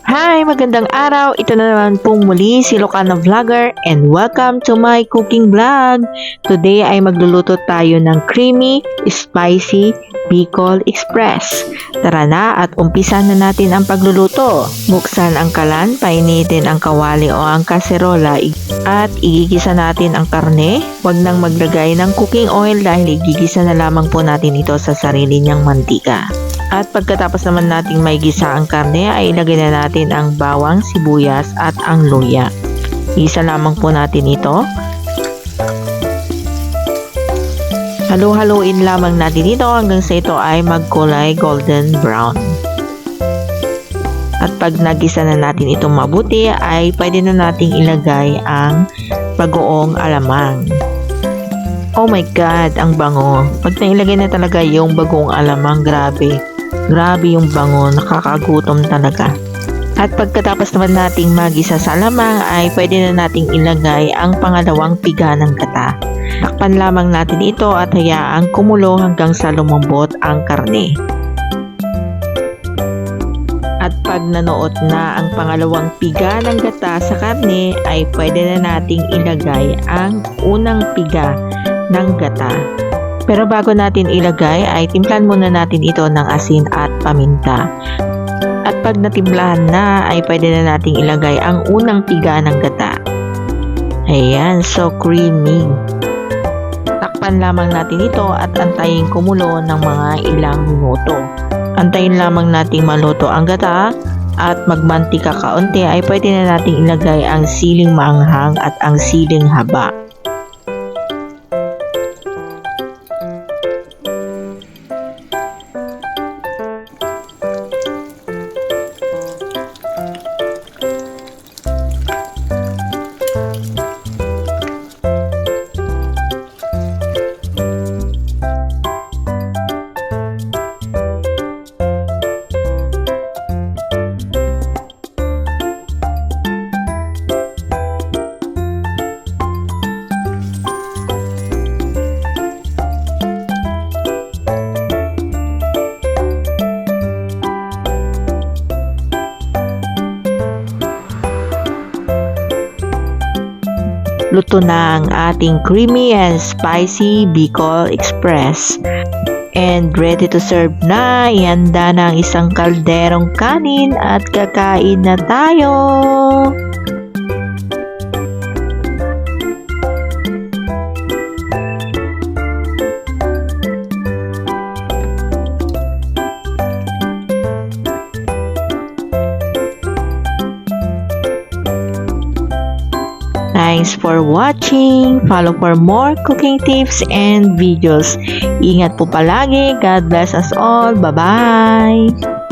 Hi! Magandang araw! Ito na naman pong muli si Lucana Vlogger and welcome to my cooking vlog! Today ay magluluto tayo ng creamy, spicy Bicol Express. Tara na at umpisa na natin ang pagluluto. Buksan ang kalan, painitin ang kawali o ang kaserola at igigisa natin ang karne. Huwag nang maglagay ng cooking oil dahil igigisa na lamang po natin ito sa sarili niyang mantika. At pagkatapos naman nating may gisa ang karne ay ilagay na natin ang bawang, sibuyas at ang luya. Isa lamang po natin ito. Halu-haluin lamang natin ito hanggang sa ito ay magkulay golden brown. At pag nagisa na natin itong mabuti ay pwede na nating ilagay ang bagoong alamang. Oh my God, ang bango. Pag nailagay na talaga yung bagoong alamang, grabe. Grabe yung bango, nakakagutom talaga. At pagkatapos naman nating magisa sa alamang ay pwede na nating ilagay ang pangalawang piga ng gata. Takpan lamang natin ito at hayaang kumulo hanggang sa lumambot ang karne. At pag nanuot na ang pangalawang piga ng gata sa karne ay pwede na nating ilagay ang unang piga ng gata. Pero bago natin ilagay ay timplan muna natin ito ng asin at paminta. At pag natimplahan na ay pwede na nating ilagay ang unang piga ng gata. Ayan, so creamy. Takpan lamang natin ito at antayin kumulo ng mga ilang minuto. Antayin lamang nating maluto ang gata at magmantika kaunti ay pwede na nating ilagay ang siling maanghang at ang siling haba. Luto na ang ating creamy and spicy Bicol Express. And ready to serve na. Ihanda na ang isang kalderong kanin at kakain na tayo. Thanks for watching. Follow for more cooking tips and videos. Ingat po palagi. God bless us all. Bye-bye.